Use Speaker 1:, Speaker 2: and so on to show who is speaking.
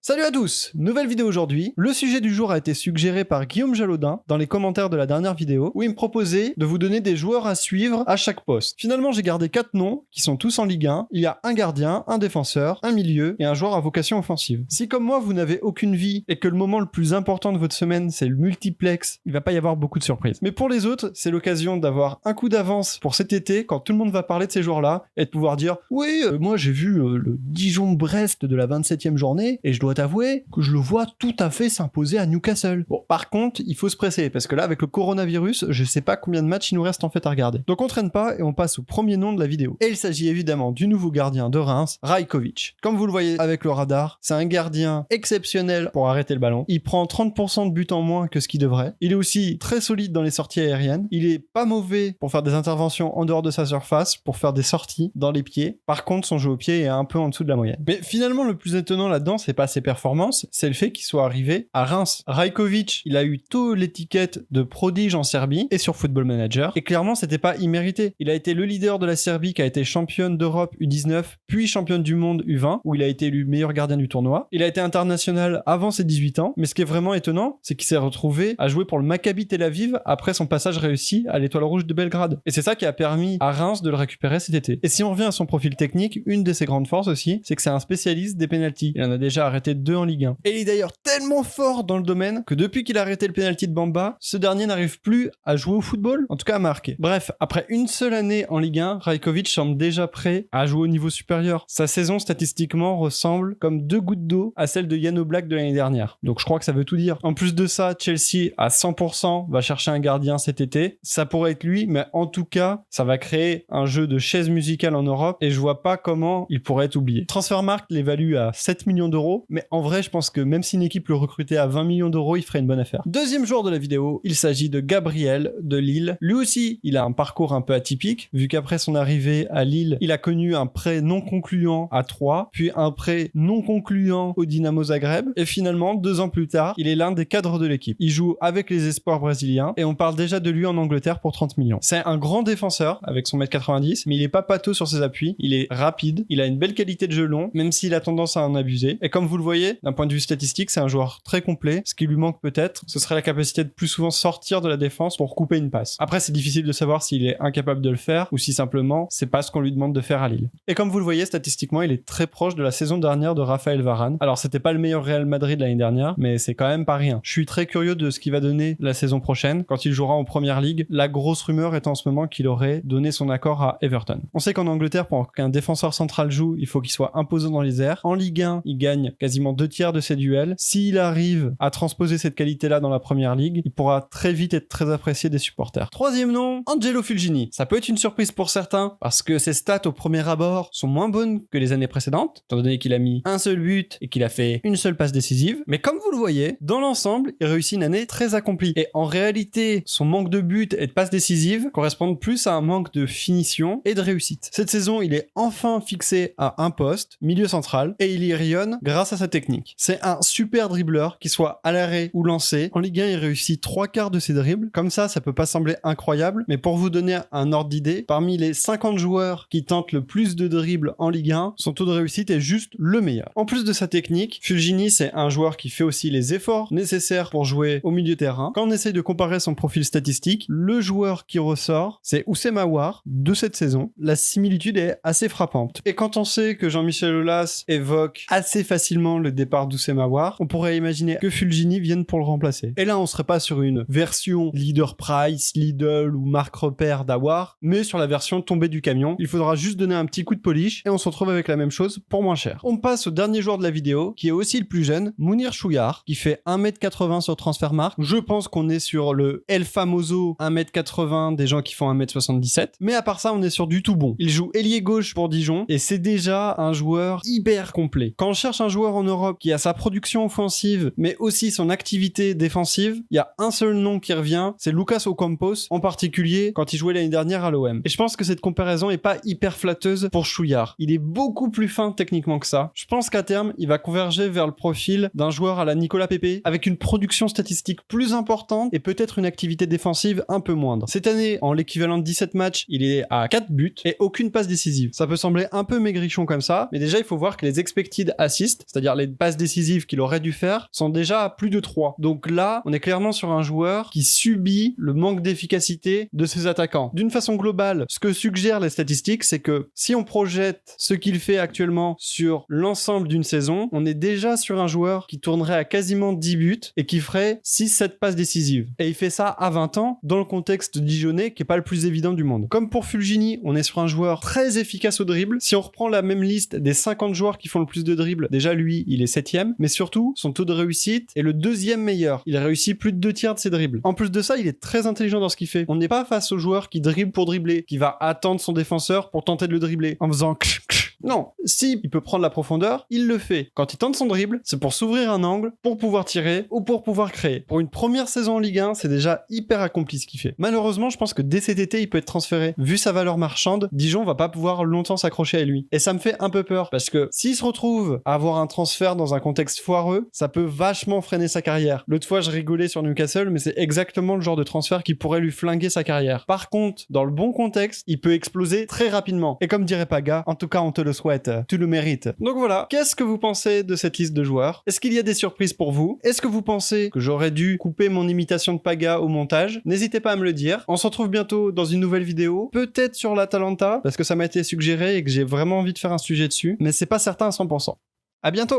Speaker 1: Salut à tous, nouvelle vidéo aujourd'hui. Le sujet du jour a été suggéré par Guillaume Jalodin dans les commentaires de la dernière vidéo où il me proposait de vous donner des joueurs à suivre à chaque poste. Finalement, j'ai gardé 4 noms qui sont tous en Ligue 1. Il y a un gardien, un défenseur, un milieu et un joueur à vocation offensive. Si comme moi vous n'avez aucune vie et que le moment le plus important de votre semaine c'est le multiplex, il va pas y avoir beaucoup de surprises. Mais pour les autres, c'est l'occasion d'avoir un coup d'avance pour cet été quand tout le monde va parler de ces joueurs-là et de pouvoir dire oui, moi j'ai vu le Dijon-Brest de la 27e journée et je dois avouer que je le vois tout à fait s'imposer à Newcastle. Bon, par contre, il faut se presser, parce que là, avec le coronavirus, je sais pas combien de matchs il nous reste en fait à regarder. Donc on traîne pas et on passe au premier nom de la vidéo. Et il s'agit évidemment du nouveau gardien de Reims, Rajkovic. Comme vous le voyez avec le radar, c'est un gardien exceptionnel pour arrêter le ballon. Il prend 30% de buts en moins que ce qu'il devrait. Il est aussi très solide dans les sorties aériennes. Il est pas mauvais pour faire des interventions en dehors de sa surface, pour faire des sorties dans les pieds. Par contre, son jeu au pied est un peu en dessous de la moyenne. Mais finalement, le plus étonnant là-dedans, c'est pas ses performances, c'est le fait qu'il soit arrivé à Reims. Rajkovic, il a eu tôt l'étiquette de prodige en Serbie et sur Football Manager, et clairement c'était pas immérité. Il a été le leader de la Serbie qui a été championne d'Europe U19, puis championne du monde U20, où il a été élu meilleur gardien du tournoi. Il a été international avant ses 18 ans, mais ce qui est vraiment étonnant, c'est qu'il s'est retrouvé à jouer pour le Maccabi Tel Aviv après son passage réussi à l'Étoile Rouge de Belgrade. Et c'est ça qui a permis à Reims de le récupérer cet été. Et si on revient à son profil technique, une de ses grandes forces aussi, c'est que c'est un spécialiste des pénaltys. Il en a déjà arrêté 2 en Ligue 1. Et il est d'ailleurs tellement fort dans le domaine que depuis qu'il a arrêté le penalty de Bamba, ce dernier n'arrive plus à jouer au football, en tout cas à marquer. Bref, après une seule année en Ligue 1, Rajkovic semble déjà prêt à jouer au niveau supérieur. Sa saison statistiquement ressemble comme 2 gouttes d'eau à celle de Jan Oblak de l'année dernière. Donc je crois que ça veut tout dire. En plus de ça, Chelsea à 100% va chercher un gardien cet été. Ça pourrait être lui, mais en tout cas, ça va créer un jeu de chaise musicale en Europe et je vois pas comment il pourrait être oublié. Transfermarkt l'évalue à 7 millions d'euros, mais en vrai, je pense que même si une équipe le recrutait à 20 millions d'euros, il ferait une bonne affaire. Deuxième joueur de la vidéo, il s'agit de Gabriel de Lille. Lui aussi, il a un parcours un peu atypique, vu qu'après son arrivée à Lille, il a connu un prêt non concluant à Troyes, puis un prêt non concluant au Dynamo Zagreb, et finalement, 2 ans plus tard, il est l'un des cadres de l'équipe. Il joue avec les espoirs brésiliens, et on parle déjà de lui en Angleterre pour 30 millions. C'est un grand défenseur, avec son 1m90, mais il est pas pâteau sur ses appuis, il est rapide, il a une belle qualité de jeu long, même s'il a tendance à en abuser, et comme vous le voyez, d'un point de vue statistique, c'est un joueur très complet. Ce qui lui manque peut-être, ce serait la capacité de plus souvent sortir de la défense pour couper une passe. Après, c'est difficile de savoir s'il est incapable de le faire ou si simplement c'est pas ce qu'on lui demande de faire à Lille. Et comme vous le voyez, statistiquement, il est très proche de la saison dernière de Raphaël Varane. Alors, c'était pas le meilleur Real Madrid l'année dernière, mais c'est quand même pas rien. Je suis très curieux de ce qu'il va donner la saison prochaine quand il jouera en Première Ligue. La grosse rumeur est en ce moment qu'il aurait donné son accord à Everton. On sait qu'en Angleterre, pour qu'un défenseur central joue, il faut qu'il soit imposant dans les airs. En Ligue 1, il gagne quasiment 2/3 de ses duels. S'il arrive à transposer cette qualité-là dans la Première Ligue, il pourra très vite être très apprécié des supporters. Troisième nom, Angelo Fulgini. Ça peut être une surprise pour certains, parce que ses stats au premier abord sont moins bonnes que les années précédentes, étant donné qu'il a mis un seul but et qu'il a fait une seule passe décisive. Mais comme vous le voyez, dans l'ensemble, il réussit une année très accomplie. Et en réalité, son manque de but et de passes décisives correspondent plus à un manque de finition et de réussite. Cette saison, il est enfin fixé à un poste, milieu central, et il y rayonne grâce à sa technique. C'est un super dribbleur, qu'il soit à l'arrêt ou lancé. En Ligue 1, il réussit 3/4 de ses dribbles. Comme ça peut pas sembler incroyable, mais pour vous donner un ordre d'idée, parmi les 50 joueurs qui tentent le plus de dribbles en Ligue 1, son taux de réussite est juste le meilleur. En plus de sa technique, Fulgini, c'est un joueur qui fait aussi les efforts nécessaires pour jouer au milieu terrain. Quand on essaye de comparer son profil statistique, le joueur qui ressort, c'est Oussem Aouar de cette saison. La similitude est assez frappante. Et quand on sait que Jean-Michel Aulas évoque assez facilement le départ d'Oussem Aouar, on pourrait imaginer que Fulgini vienne pour le remplacer. Et là, on serait pas sur une version Leader Price, Lidl ou Marc Repère d'Aouar, mais sur la version tombée du camion. Il faudra juste donner un petit coup de polish et on se retrouve avec la même chose pour moins cher. On passe au dernier joueur de la vidéo, qui est aussi le plus jeune, Mounir Chouillard, qui fait 1m80 sur Transfermarkt. Je pense qu'on est sur le El Famoso 1m80 des gens qui font 1m77. Mais à part ça, on est sur du tout bon. Il joue ailier gauche pour Dijon et c'est déjà un joueur hyper complet. Quand on cherche un joueur en Europe qui a sa production offensive offensive, mais aussi son activité défensive, il y a un seul nom qui revient, c'est Lucas Ocampos, en particulier quand il jouait l'année dernière à l'OM. Et je pense que cette comparaison est pas hyper flatteuse pour Chouillard. Il est beaucoup plus fin techniquement que ça. Je pense qu'à terme, il va converger vers le profil d'un joueur à la Nicolas Pepe, avec une production statistique plus importante et peut-être une activité défensive un peu moindre. Cette année, en l'équivalent de 17 matchs, il est à 4 buts et aucune passe décisive. Ça peut sembler un peu maigrichon comme ça, mais déjà il faut voir que les expected assists, c'est-à-dire les passes décisives qu'il aurait dû faire, sont déjà à plus de 3. Donc là, on est clairement sur un joueur qui subit le manque d'efficacité de ses attaquants. D'une façon globale, ce que suggèrent les statistiques, c'est que si on projette ce qu'il fait actuellement sur l'ensemble d'une saison, on est déjà sur un joueur qui tournerait à quasiment 10 buts et qui ferait 6-7 passes décisives. Et il fait ça à 20 ans, dans le contexte dijonnais qui est pas le plus évident du monde. Comme pour Fulgini, on est sur un joueur très efficace au dribble. Si on reprend la même liste des 50 joueurs qui font le plus de dribble, déjà lui, il est 7ème, mais surtout, son taux de réussite est le 2e meilleur. Il réussit plus de 2 tiers de ses dribbles. En plus de ça, il est très intelligent dans ce qu'il fait. On n'est pas face au joueur qui dribble pour dribbler, qui va attendre son défenseur pour tenter de le dribbler, en faisant non, si il peut prendre la profondeur, il le fait. Quand il tente son dribble, c'est pour s'ouvrir un angle, pour pouvoir tirer ou pour pouvoir créer. Pour une première saison en Ligue 1, c'est déjà hyper accompli ce qu'il fait. Malheureusement, je pense que dès cet été, il peut être transféré. Vu sa valeur marchande, Dijon va pas pouvoir longtemps s'accrocher à lui. Et ça me fait un peu peur, parce que s'il se retrouve à avoir un transfert dans un contexte foireux, ça peut vachement freiner sa carrière. L'autre fois, je rigolais sur Newcastle, mais c'est exactement le genre de transfert qui pourrait lui flinguer sa carrière. Par contre, dans le bon contexte, il peut exploser très rapidement. Et comme dirait Paga, en tout cas, on te le souhaite, tu le mérites. Donc voilà, qu'est-ce que vous pensez de cette liste de joueurs? Est-ce qu'il y a des surprises pour vous? Est-ce que vous pensez que j'aurais dû couper mon imitation de Paga au montage? N'hésitez pas à me le dire. On se retrouve bientôt dans une nouvelle vidéo, peut-être sur l'Atalanta, parce que ça m'a été suggéré et que j'ai vraiment envie de faire un sujet dessus, mais c'est pas certain à 100%. À bientôt!